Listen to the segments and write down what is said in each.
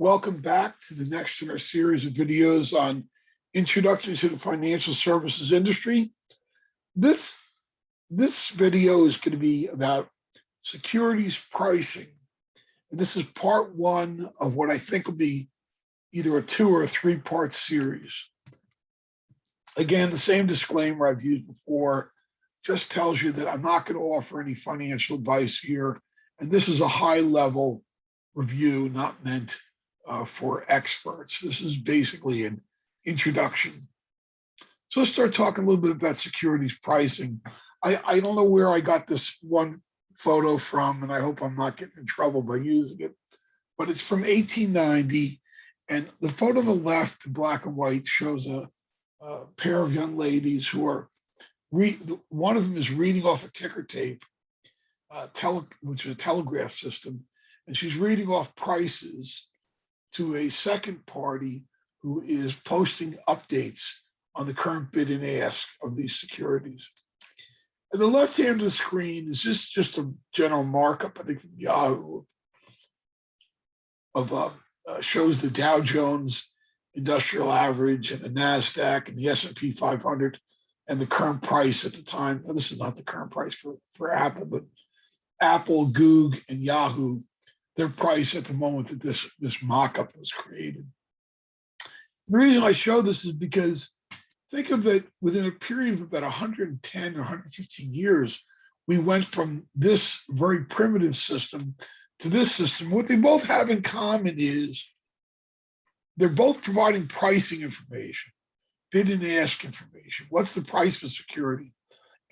Welcome back to the next in our series of videos on introduction to the financial services industry. This video is going to be about securities pricing. And this is part one of what I think will be either a 2 or 3-part series. Again, the same disclaimer I've used before just tells you that I'm not going to offer any financial advice here. And this is a high-level review, not meant for experts. This is basically an introduction. So let's start talking a little bit about securities pricing. I don't know where I got this one photo from, and I hope I'm not getting in trouble by using it, but it's from 1890. And the photo on the left, in black and white, shows a pair of young ladies who are, one of them is reading off a ticker tape, which is a telegraph system, and she's reading off prices to a second party who is posting updates on the current bid and ask of these securities. And the left hand of the screen is just a general markup, I think from Yahoo, of shows the Dow Jones Industrial Average and the NASDAQ and the S&P 500 and the current price at the time. Now, this is not the current price for Apple, but Apple, Google, and Yahoo, their price at the moment that this mock-up was created. The reason I show this is because think of that within a period of about 110 or 115 years, we went from this very primitive system to this system. What they both have in common is they're both providing pricing information, bid and ask information. What's the price for security?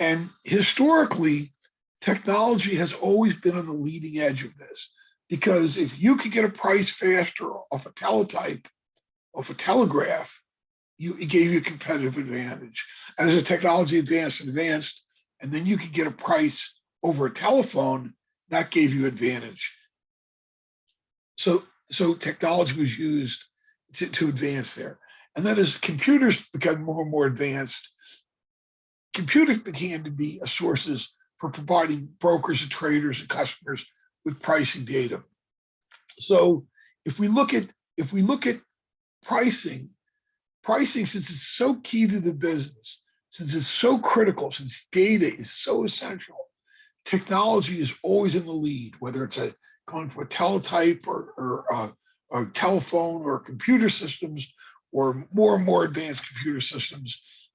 And historically, technology has always been on the leading edge of this. Because if you could get a price faster off a teletype, off a telegraph, it gave you a competitive advantage. As the technology advanced, and then you could get a price over a telephone, that gave you advantage. So technology was used to advance there. And then as computers become more and more advanced, computers began to be sources for providing brokers and traders and customers with pricing data. So if we look at pricing, since it's so key to the business, since it's so critical, since data is so essential, technology is always in the lead, whether it's going for a teletype or a telephone or computer systems or more and more advanced computer systems.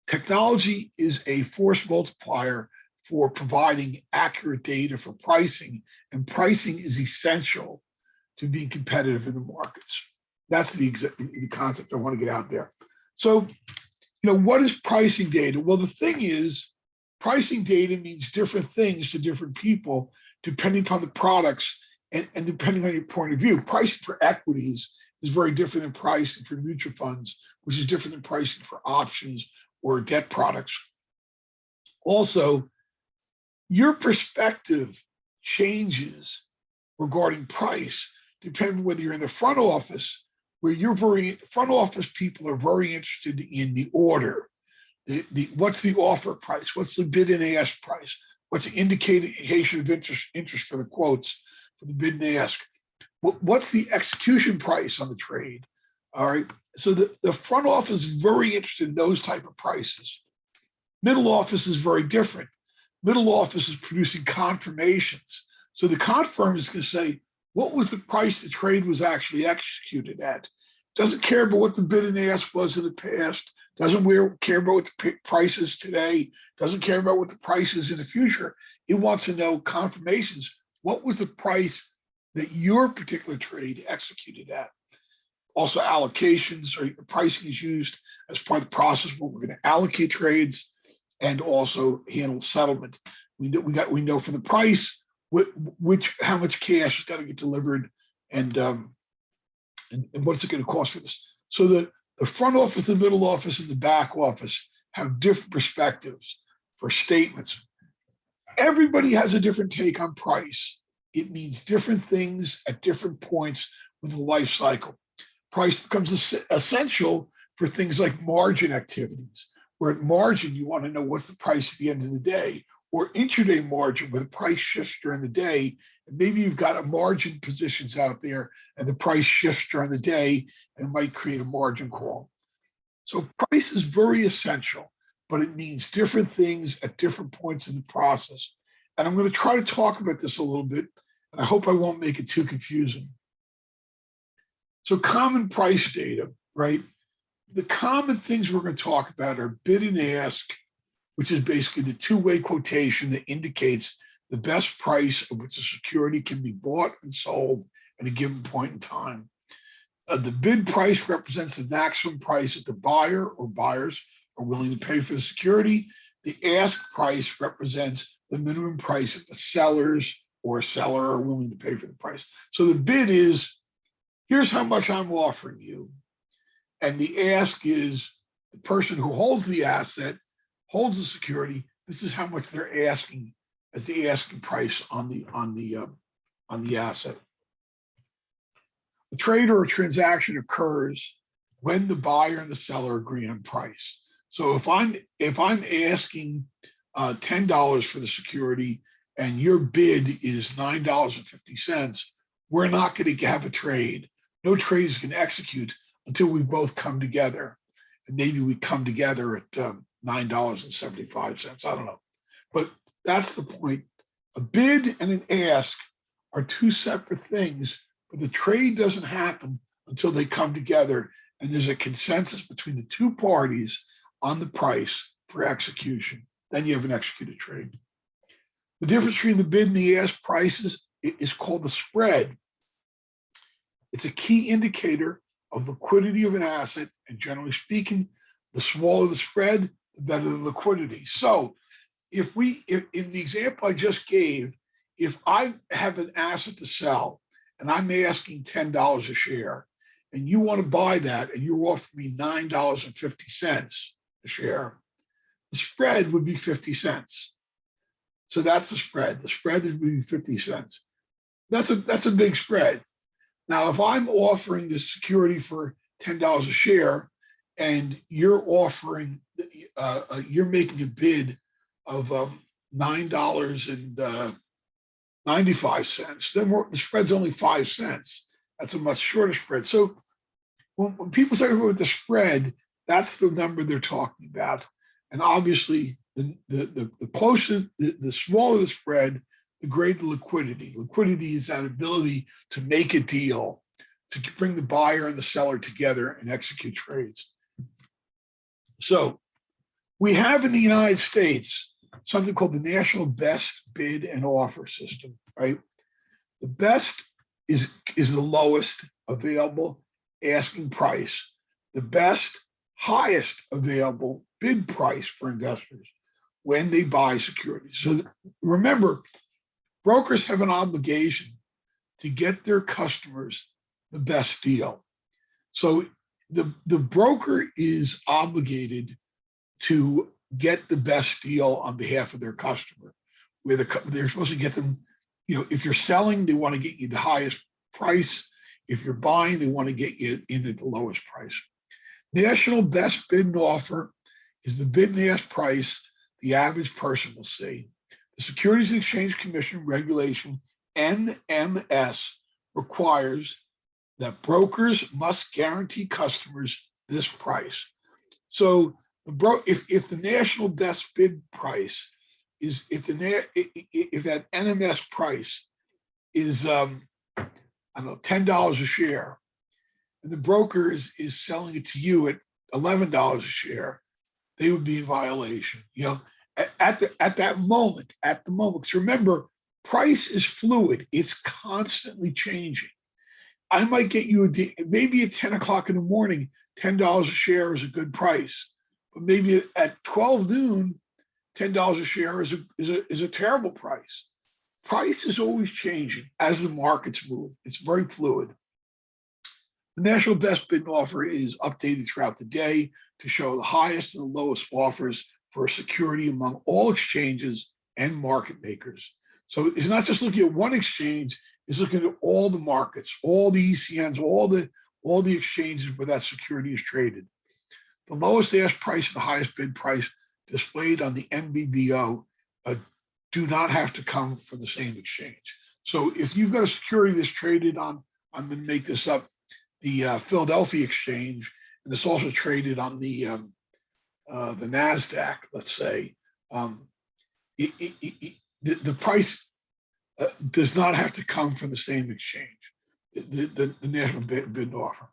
Technology is a force multiplier for providing accurate data for pricing, and pricing is essential to being competitive in the markets. That's the concept I want to get out there. So, what is pricing data? Well, the thing is, pricing data means different things to different people, depending upon the products and depending on your point of view. Pricing for equities is very different than pricing for mutual funds, which is different than pricing for options or debt products. Also, your perspective changes regarding price, depending on whether you're in the front office, where front office people are very interested in the order. What's the offer price? What's the bid and ask price? What's the indication of interest for the quotes for the bid and ask? What's the execution price on the trade? All right. So the front office is very interested in those type of prices. Middle office is very different. Middle office is producing confirmations. So the confirm is going to say, what was the price the trade was actually executed at? Doesn't care about what the bid and ask was in the past. Doesn't care about what the price is today. Doesn't care about what the price is in the future. It wants to know confirmations. What was the price that your particular trade executed at? Also, allocations or pricing is used as part of the process where we're going to allocate trades and also handle settlement. We know for the price how much cash is got to get delivered and what's it going to cost for this. So the front office, the middle office, and the back office have different perspectives for statements. Everybody has a different take on price. It means different things at different points with the life cycle. Price becomes essential for things like margin activities, where at margin, you want to know what's the price at the end of the day, or intraday margin where the price shifts during the day. And maybe you've got a margin positions out there and the price shifts during the day and might create a margin call. So price is very essential, but it means different things at different points in the process. And I'm going to try to talk about this a little bit, and I hope I won't make it too confusing. So common price data, right? The common things we're going to talk about are bid and ask, which is basically the two-way quotation that indicates the best price at which a security can be bought and sold at a given point in time. The bid price represents the maximum price that the buyer or buyers are willing to pay for the security. The ask price represents the minimum price that the sellers or seller are willing to pay for the price. So the bid is, here's how much I'm offering you. And the ask is the person who holds the asset, holds the security. This is how much they're asking as the asking price on the asset. A trade or a transaction occurs when the buyer and the seller agree on price. So if I'm asking $10 for the security and your bid is $9.50, we're not going to have a trade. No trade is going to execute until we both come together. And maybe we come together at $9.75. I don't know. But that's the point. A bid and an ask are two separate things, but the trade doesn't happen until they come together and there's a consensus between the two parties on the price for execution. Then you have an executed trade. The difference between the bid and the ask prices is called the spread. It's a key indicator of liquidity of an asset, and generally speaking, the smaller the spread, the better the liquidity. So if in the example I just gave, if I have an asset to sell and I'm asking $10 a share, and you want to buy that and you're offering me $9.50 a share, the spread would be 50 cents. So that's the spread. The spread would be 50 cents. That's a big spread. Now, if I'm offering this security for $10 a share and you're offering, you're making a bid of $9.95, then the spread's only 5 cents. That's a much shorter spread. So when people talk about the spread, that's the number they're talking about. And obviously, the closer, the smaller the spread, the greater the liquidity. Liquidity is that ability to make a deal, to bring the buyer and the seller together and execute trades. So we have in the United States something called the National Best Bid and Offer System, right? The best is the lowest available asking price, the best highest available bid price for investors when they buy securities. So remember, brokers have an obligation to get their customers the best deal. So the broker is obligated to get the best deal on behalf of their customer, where they're supposed to get them, if you're selling, they want to get you the highest price. If you're buying, they want to get you in at the lowest price. National Best Bid and Offer is the bid and ask price the average person will see. The Securities and Exchange Commission regulation, NMS, requires that brokers must guarantee customers this price. So if the national best bid price is, if that NMS price is $10 a share, and the broker is selling it to you at $11 a share, they would be in violation. At the moment. Because remember, price is fluid; it's constantly changing. I might get you maybe at 10 o'clock in the morning, $10 a share is a good price, but maybe at 12 noon, $10 a share is a terrible price. Price is always changing as the markets move. It's very fluid. The National Best Bid and Offer is updated throughout the day to show the highest and the lowest offers for a security among all exchanges and market makers. So it's not just looking at one exchange, it's looking at all the markets, all the ECNs, all the exchanges where that security is traded. The lowest ask price and the highest bid price displayed on the NBBO do not have to come from the same exchange. So if you've got a security that's traded on, I'm going to make this up, the Philadelphia exchange, and it's also traded on the NASDAQ, let's say, the price does not have to come from the same exchange, the national bid and offer.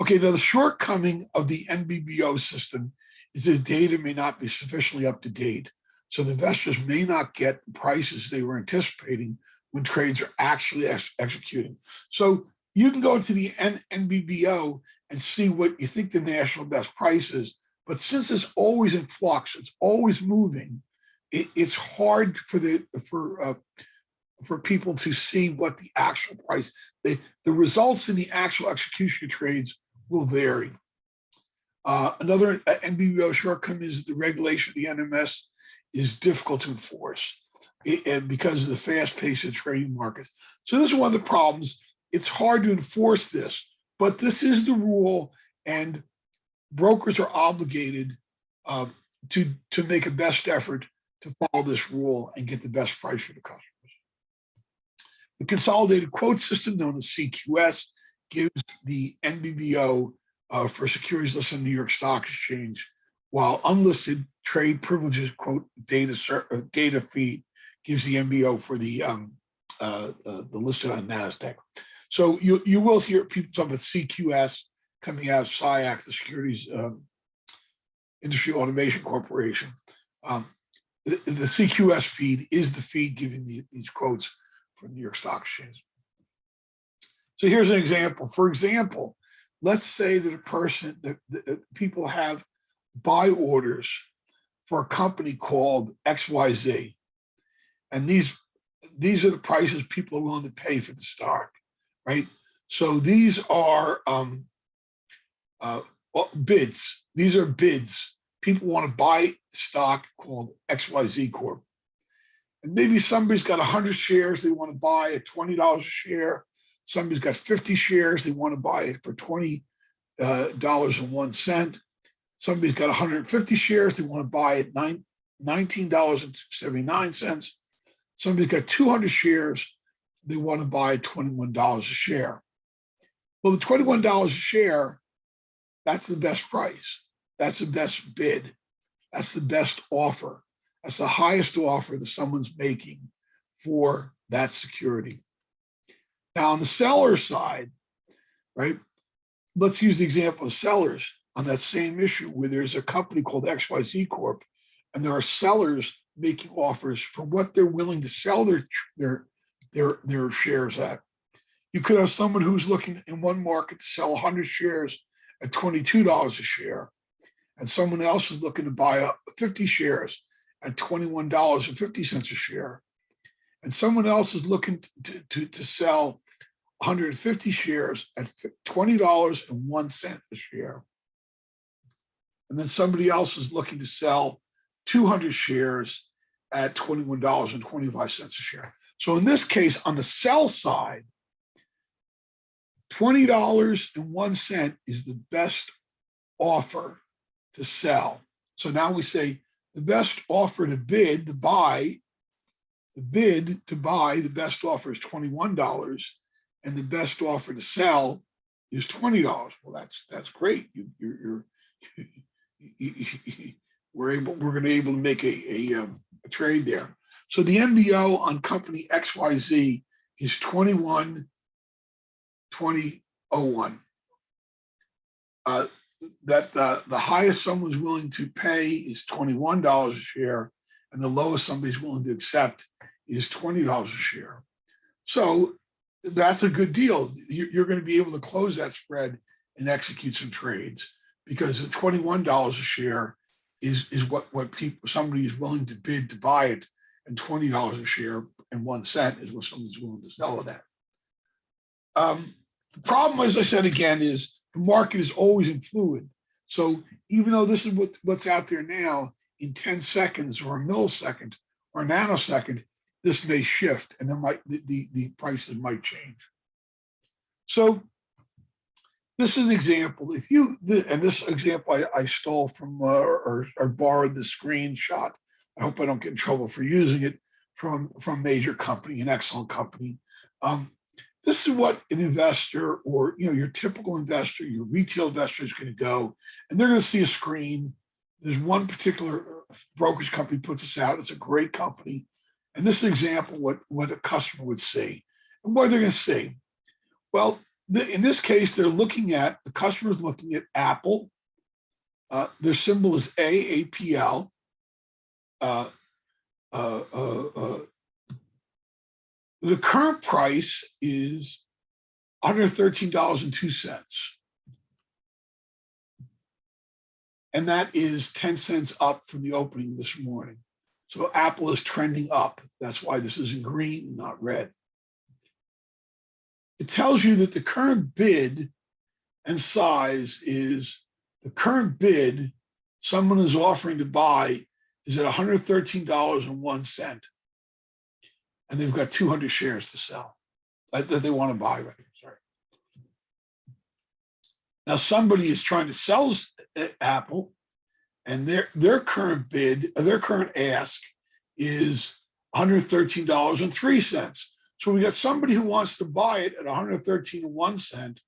Okay, now the shortcoming of the NBBO system is that data may not be sufficiently up to date, so the investors may not get the prices they were anticipating when trades are actually executing. So you can go to the NBBO and see what you think the national best price is, but since it's always in flux, it's always moving, it's hard for people to see what the actual price, the results in the actual execution of trades will vary. Another NBBO shortcoming is the regulation of the NMS is difficult to enforce and because of the fast pace of trading markets. So this is one of the problems. It's hard to enforce this, but this is the rule, and brokers are obligated to make a best effort to follow this rule and get the best price for the customers. The consolidated quote system, known as CQS, gives the NBBO for securities listed on the New York Stock Exchange, while unlisted trade privileges quote data feed gives the NBO for the listed on NASDAQ. So you will hear people talk about CQS coming out of SIAC, the Securities Industry Automation Corporation. The CQS feed is the feed giving these quotes from the New York Stock Exchange. So here's an example. For example, let's say that a person, that people have buy orders for a company called XYZ. And these are the prices people are willing to pay for the stock, right? So these are bids. These are bids. People want to buy stock called XYZ Corp. And maybe somebody's got 100 shares they want to buy at $20 a share. Somebody's got 50 shares, they want to buy it for $20.01. Somebody's got 150 shares, they want to buy it $19.79. Somebody's got 200 shares, they want to buy $21 a share. Well, the $21 a share, that's the best price. That's the best bid. That's the best offer. That's the highest offer that someone's making for that security. Now, on the seller side, right, let's use the example of sellers on that same issue where there's a company called XYZ Corp, and there are sellers making offers for what they're willing to sell their shares at. You could have someone who's looking in one market to sell 100 shares at $22 a share, and someone else is looking to buy up 50 shares at $21.50 a share. And someone else is looking to sell 150 shares at $20.01 a share. And then somebody else is looking to sell 200 shares at $21.25 a share. So in this case, on the sell side, $20.01 is the best offer to sell. So now we say the best offer to bid, to buy, the bid to buy, the best offer is $21, and the best offer to sell is $20. Well, that's great. We're going to be able to make a trade there. So the MBO on company XYZ is 21.2001. That the highest someone's willing to pay is $21 a share, and the lowest somebody's willing to accept is $20 a share. So that's a good deal. You're going to be able to close that spread and execute some trades, because the $21 a share is what somebody is willing to bid to buy it, and $20 a share and 1 cent is what somebody's willing to sell it at. The problem, as I said again, is the market is always in fluid. So even though this is what's out there now, in 10 seconds or a millisecond or a nanosecond, this may shift, and the prices might change. So this is an example. And this example I stole from or borrowed the screenshot I hope I don't get in trouble for using it, from major company, an excellent company. This is what an investor, or your typical investor, your retail investor, is going to go, and they're going to see a screen. There's one particular brokerage company puts this out. It's a great company, and this is an example what a customer would see. And what are they going to see? Well, in this case, the customer's looking at Apple. Their symbol is AAPL. The current price is $113.02. And that is 10 cents up from the opening this morning. So Apple is trending up. That's why this is in green, not red. It tells you that the current bid and size is the current bid someone is offering to buy is at $113.01. And they've got 200 shares to sell that they want to buy, right? Sorry. Now somebody is trying to sell Apple, and their current bid, their current ask is $113.03. So we got somebody who wants to buy it at $113.01.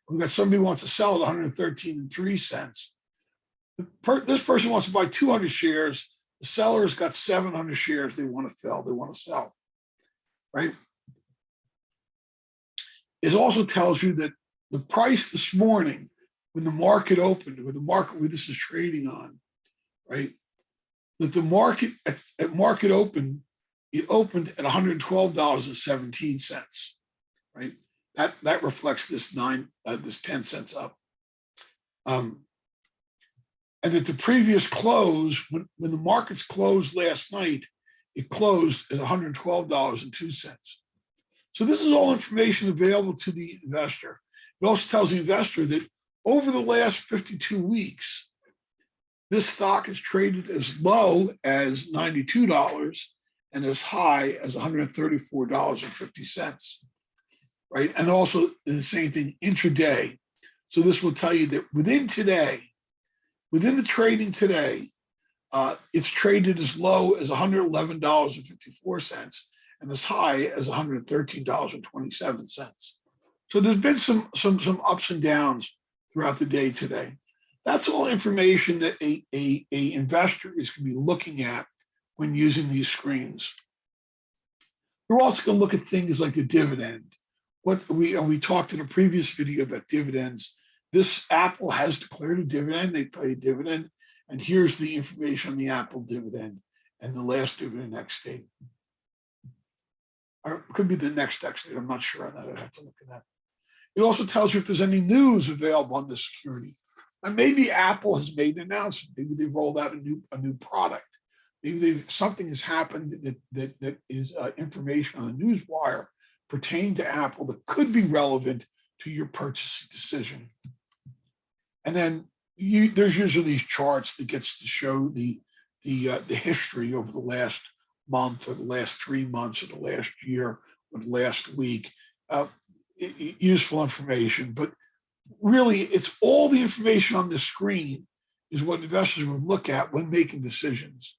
We got somebody who wants to sell it at $113.03. This person wants to buy 200 shares. The seller's got 700 shares they want to sell. Right? It also tells you that the price this morning, when the market opened, where this is trading on, right? That the market at market open, it opened at $112.17, right? That reflects this 10 cents up. And at the previous close, when the markets closed last night, it closed at $112.02. So this is all information available to the investor. It also tells the investor that over the last 52 weeks, this stock is traded as low as $92 and as high as $134.50, right? And also the same thing intraday. So this will tell you that within the trading today, it's traded as low as $111.54 and as high as $113.27. So there's been some ups and downs throughout the day today. That's all information that a investor is going to be looking at when using these screens. We're also going to look at things like the dividend. We talked in a previous video about dividends. This Apple has declared a dividend. They pay a dividend. And here's the information on the Apple dividend and the last dividend next date. Or it could be the next date. I'm not sure on that. I'd have to look at that. It also tells you if there's any news available on this security. And maybe Apple has made an announcement. Maybe they've rolled out a new product. Maybe something has happened that is information on the news wire pertaining to Apple that could be relevant to your purchasing decision. And then there's usually these charts that gets to show the history over the last month or the last 3 months or the last year or the last week. Useful information, but really it's all the information on the screen is what investors would look at when making decisions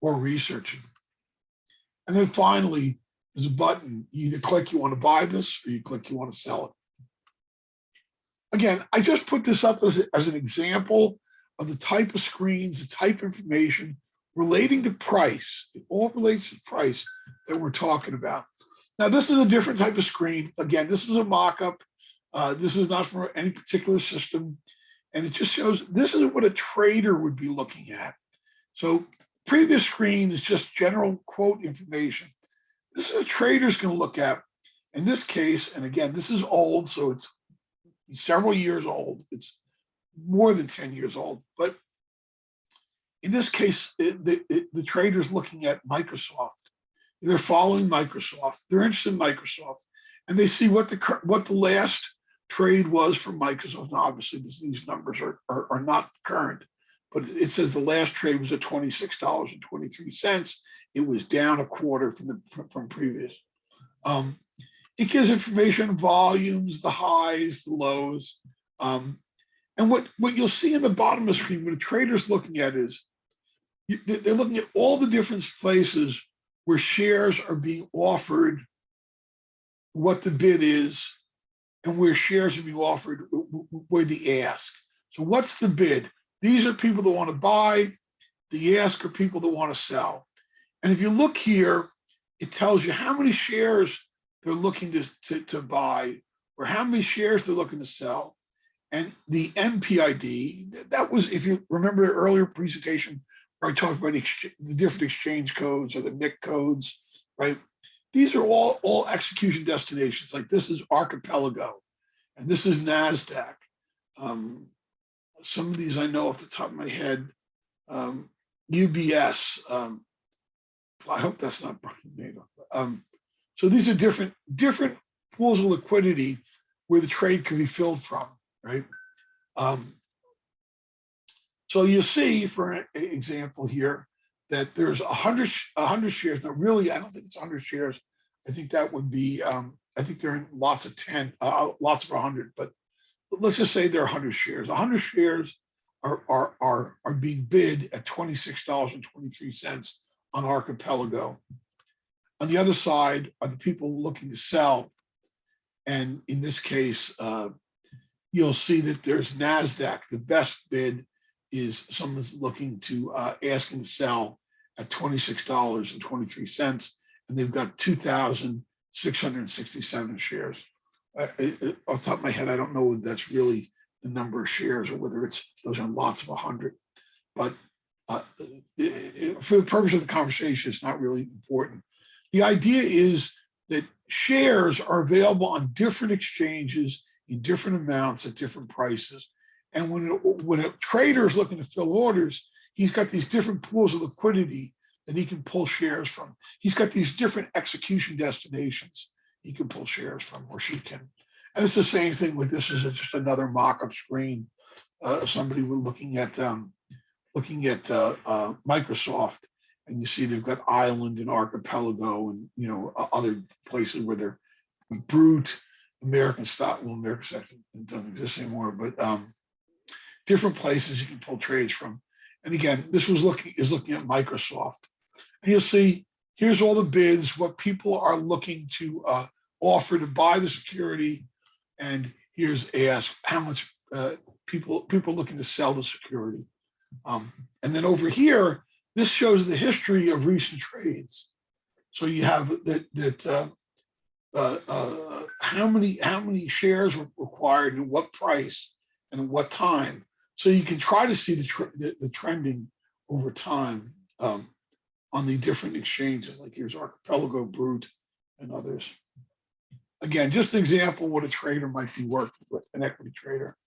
or researching. And then finally, there's a button. You either click you want to buy this or you click you want to sell it. Again, I just put this up as an example of the type of screens, the type of information relating to price. It all relates to price that we're talking about. Now, this is a different type of screen. Again, this is a mock-up. This is not for any particular system. And it just shows this is what a trader would be looking at. So previous screen is just general quote information. This is a trader's going to look at. In this case, and again, this is old, so it's several years old. It's more than 10 years old. But in this case, the trader's looking at Microsoft. They're following Microsoft. They're interested in Microsoft. And they see what the last trade was for Microsoft. Now, obviously, these numbers are not current, but it says the last trade was at $26.23. It was down a quarter from previous. It gives information on volumes, the highs, the lows. And what you'll see in the bottom of the screen when a trader's looking at is They're looking at all the different places where shares are being offered, what the bid is, and where shares are being offered, where the ask. So what's the bid? These are people that want to buy. The ask are people that want to sell. And if you look here, it tells you how many shares they're looking to buy or how many shares they're looking to sell. And the MPID, that was, if you remember the earlier presentation where I talked about the different exchange codes or the NIC codes, right? These are all execution destinations. Like this is Archipelago, and this is NASDAQ. Some of these I know off the top of my head. UBS. I hope that's not Brian NATO. So these are different pools of liquidity where the trade can be filled from, right? So you see, for an example here, that there's 100 shares. Now, really, I don't think it's 100 shares. I think that would be, I think they're in lots of 10, lots of 100, but let's just say there are 100 shares. 100 shares are being bid at $26.23 on Archipelago. On the other side are the people looking to sell. And in this case, you'll see that there's NASDAQ. The best bid is someone's looking to asking to sell at $26.23, and they've got 2,667 shares. Off the top of my head, I don't know whether that's really the number of shares or whether those are lots of 100. But for the purpose of the conversation, it's not really important. The idea is that shares are available on different exchanges in different amounts at different prices. And when a trader is looking to fill orders, he's got these different pools of liquidity that he can pull shares from. He's got these different execution destinations he can pull shares from, or she can. And it's the same thing with this. Is just another mock-up screen. Somebody was looking at Microsoft, and you see they've got Island and Archipelago, and other places where they're Brute, American stock. Well, American stock doesn't exist anymore, but different places you can pull trades from. And again, this is looking at Microsoft, and you'll see here's all the bids, what people are looking to offer to buy the security, and here's ask how much people looking to sell the security. And then over here, this shows the history of recent trades. So you have how many shares were required and what price and at what time. So you can try to see the trending over time on the different exchanges. Like here's Archipelago, Brute, and others. Again, just an example of what a trader might be working with, an equity trader.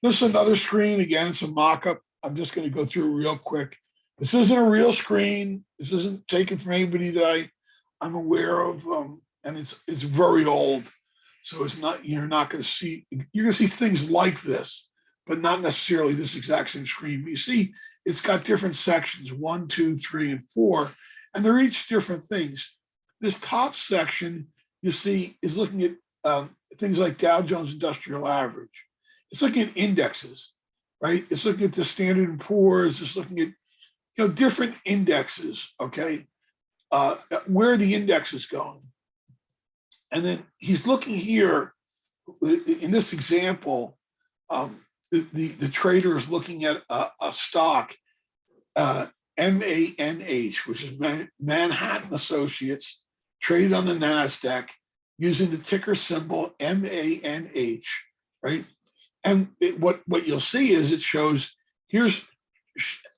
This is another screen. Again, it's a mock-up. I'm just going to go through real quick. This isn't a real screen. This isn't taken from anybody that I'm aware of, and it's very old. So it's not, you're going to see things like this, but not necessarily this exact same screen. But you see, it's got different sections, 1, 2, 3, and 4, and they're each different things. This top section you see is looking at things like Dow Jones Industrial Average. It's looking at indexes, right? It's looking at the Standard & Poor's. It's looking at different indexes, okay? Where the index is going. And then he's looking here, in this example, the trader is looking at a stock, MANH, which is Manhattan Associates, traded on the NASDAQ using the ticker symbol MANH, right? And what you'll see is it shows here's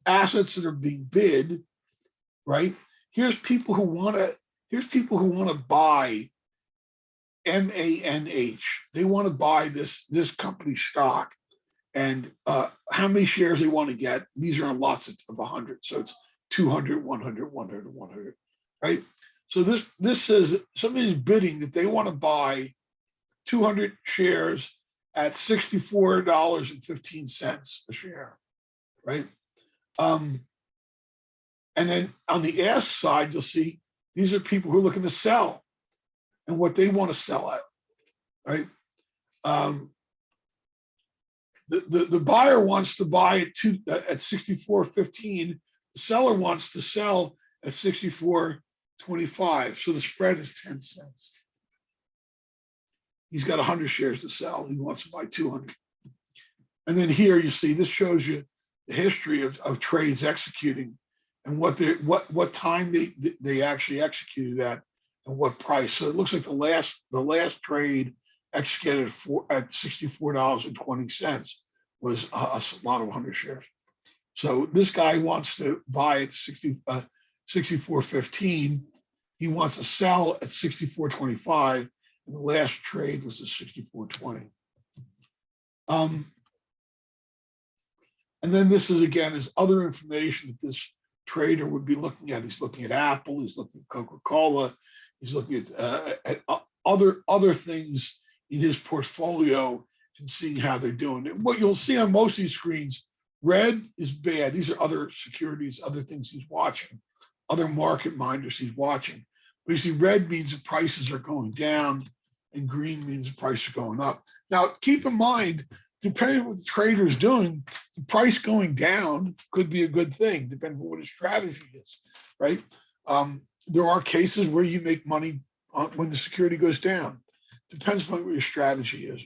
assets that are being bid, right? Here's people who want to buy MANH. They want to buy this company stock, and how many shares they want to get. These are in lots of 100, so it's 200, 100, 100, 100, right? So this says somebody's bidding that they want to buy 200 shares at $64.15 a share, right? And then on the ask side, you'll see these are people who are looking to sell and what they want to sell at, right? The buyer wants to buy at $64.15. The seller wants to sell at 64.25, so the spread is 10 cents. He's got 100 shares to sell. He wants to buy 200. And then here you see, this shows you the history of trades executing and what time they actually executed at and what price. So it looks like the last trade executed at $64.20 was a lot of 100 shares. So this guy wants to buy at 64.15. He wants to sell at 64.25, and the last trade was at 64.20. And then this is, again, is other information that this trader would be looking at. He's looking at Apple, he's looking at Coca-Cola, he's looking at other things in his portfolio and seeing how they're doing. And what you'll see on most of these screens, red is bad. These are other securities, other things he's watching, other market minders he's watching. But you see, red means the prices are going down, and green means the price is going up. Now, keep in mind, depending on what the trader is doing, the price going down could be a good thing, depending on what his strategy is, right? There are cases where you make money when the security goes down. Depends on what your strategy is.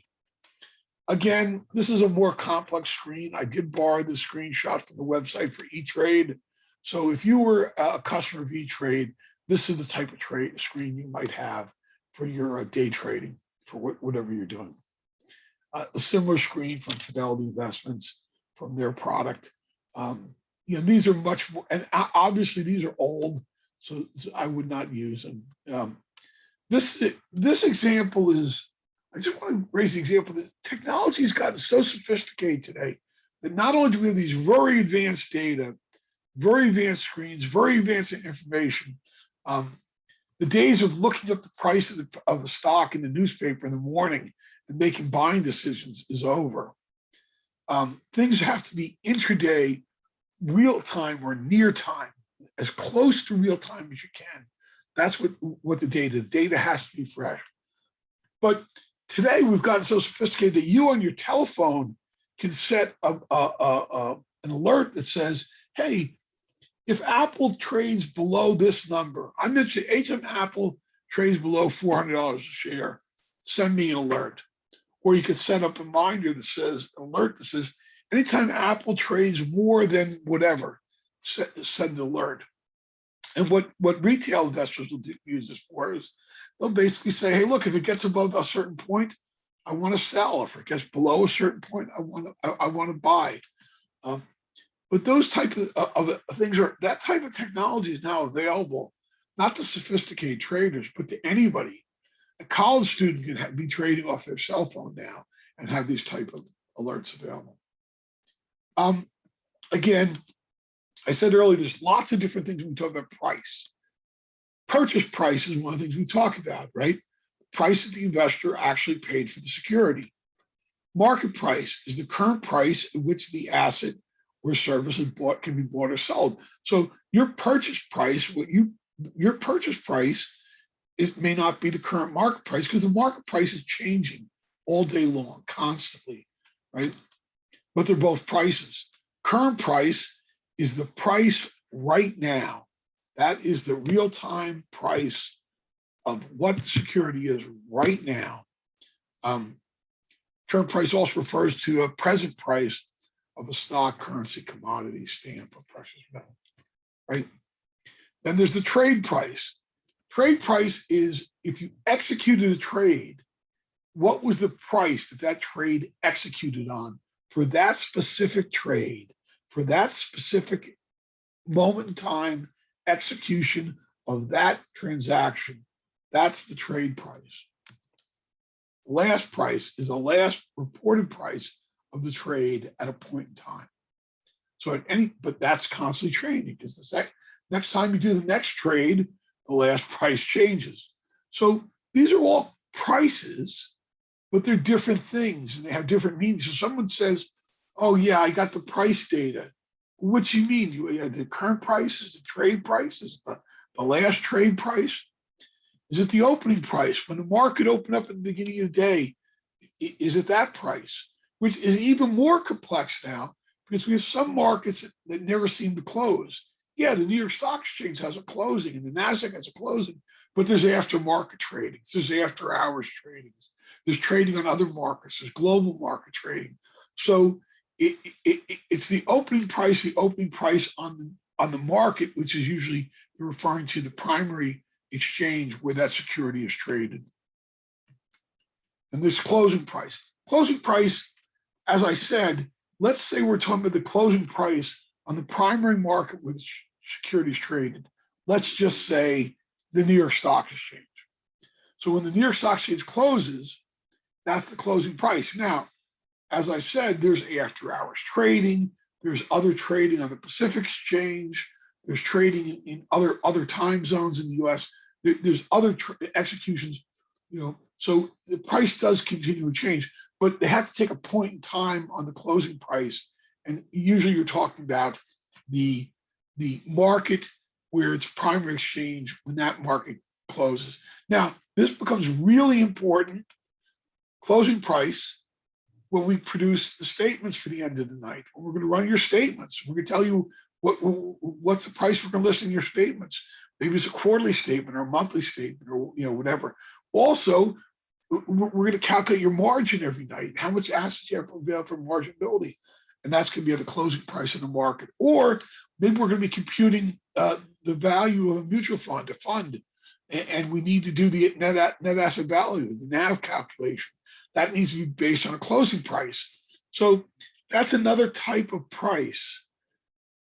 Again, this is a more complex screen. I did borrow the screenshot from the website for E-Trade. So if you were a customer of E-Trade, this is the type of screen you might have for your day trading, for whatever you're doing. A similar screen from Fidelity Investments, from their product. These are much more, and obviously these are old, so I would not use them. This example is, I just want to raise the example that technology has gotten so sophisticated today that not only do we have these very advanced data, very advanced screens, very advanced information, the days of looking up the price of a stock in the newspaper in the morning and making buying decisions is over. Things have to be intraday, real time or near time, as close to real time as you can. That's what the data has to be fresh. But today we've gotten so sophisticated that you on your telephone can set an alert that says, hey, if Apple trades below this number, I mentioned anytime Apple trades below $400 a share, send me an alert. Or you could set up a reminder that says, alert that says, anytime Apple trades more than whatever, send an alert. And what retail investors will use this for is they'll basically say, hey, look, if it gets above a certain point, I want to sell. If it gets below a certain point, I want to buy. But those type of things that type of technology is now available, not to sophisticated traders, but to anybody. A college student can be trading off their cell phone now and have these type of alerts available. Again, I said earlier, there's lots of different things when we talk about price. Purchase price is one of the things we talk about, right? The price that the investor actually paid for the security. Market price is the current price at which the asset or service is can be bought or sold. So your purchase price, your purchase price, it may not be the current market price because the market price is changing all day long, constantly, right? But they're both prices. Current price is the price right now. That is the real-time price of what the security is right now. Current price also refers to a present price of a stock, currency, commodity, stamp, or precious metal, right? Then there's the trade price. Trade price is if you executed a trade, what was the price that trade executed on for that specific trade, for that specific moment in time execution of that transaction. That's the trade price. The last price is the last reported price of the trade at a point in time. So but that's constantly changing because the next time you do the next trade, the last price changes. So these are all prices, but they're different things and they have different meanings. So someone says, oh yeah, I got the price data. What do you mean? You have the current prices, the trade prices, the last trade price? Is it the opening price? When the market opened up at the beginning of the day, is it that price? Which is even more complex now because we have some markets that never seem to close. yeah, the New York Stock Exchange has a closing and the NASDAQ has a closing, but there's after-market trading, there's after-hours trading, there's trading on other markets, there's global market trading. So it's the opening price on the market, which is usually referring to the primary exchange where that security is traded. And this closing price. Closing price, as I said, let's say we're talking about the closing price on the primary market where the security is traded. Let's just say the New York Stock Exchange. So when the New York Stock Exchange closes, that's the closing price. Now, as I said, there's after hours trading, there's other trading on the Pacific Exchange, there's trading in other time zones in the US, there's other executions, so the price does continue to change, but they have to take a point in time on the closing price. And usually you're talking about the market where it's primary exchange when that market closes. Now, this becomes really important, closing price, when we produce the statements for the end of the night. We're going to run your statements. We're going to tell you what's the price we're going to list in your statements. Maybe it's a quarterly statement or a monthly statement or whatever. Also, we're going to calculate your margin every night, how much assets you have available for marginability. And that's going to be at the closing price in the market. Or maybe we're going to be computing the value of a mutual fund, a fund, and we need to do the net asset value, the NAV calculation. That needs to be based on a closing price. So that's another type of price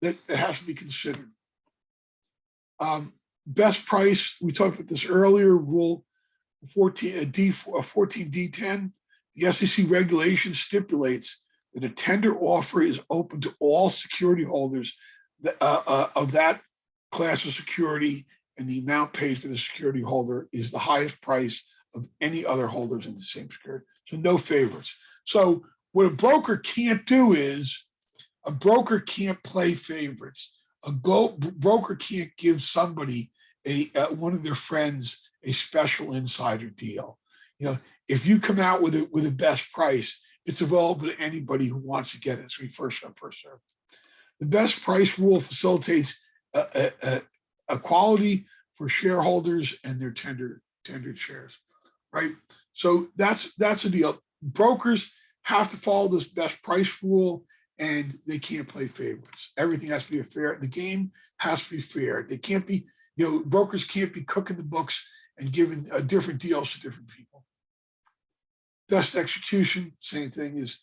that has to be considered. Best price, we talked about this earlier, rule 14D10, the SEC regulation stipulates that a tender offer is open to all security holders of that class of security, and the amount paid for the security holder is the highest price of any other holders in the same security. So no favorites. So what a broker can't do is, a broker can't play favorites. A broker can't give somebody one of their friends a special insider deal. If you come out with a best price, it's available to anybody who wants to get it. So we first come, first served. The best price rule facilitates equality for shareholders and their tendered shares, right? So that's the deal. Brokers have to follow this best price rule, and they can't play favorites. Everything has to be fair. The game has to be fair. They can't be, brokers can't be cooking the books and giving different deals to different people. Best execution, same thing, is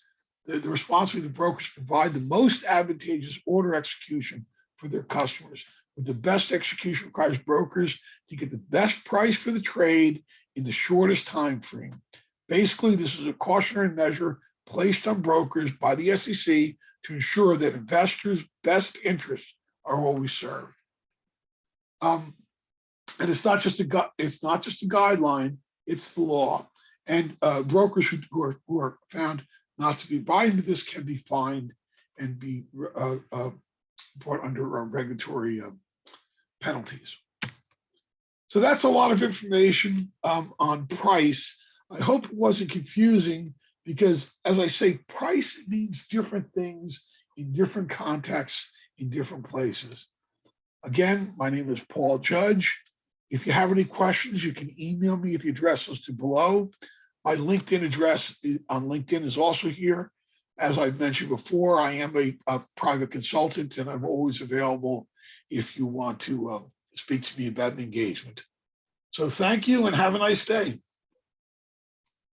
the responsibility of the brokers to provide the most advantageous order execution for their customers. But the best execution requires brokers to get the best price for the trade in the shortest time frame. Basically, this is a cautionary measure placed on brokers by the SEC to ensure that investors' best interests are always served. And it's not just a guideline; it's the law. And brokers who are found not to be abiding to this can be fined and be brought under regulatory penalties. So that's a lot of information on price. I hope it wasn't confusing, because, as I say, price means different things in different contexts, in different places. Again, my name is Paul Judge. If you have any questions, you can email me at the address listed below. My LinkedIn address on LinkedIn is also here. As I've mentioned before, I am a private consultant, and I'm always available if you want to speak to me about an engagement. So thank you and have a nice day.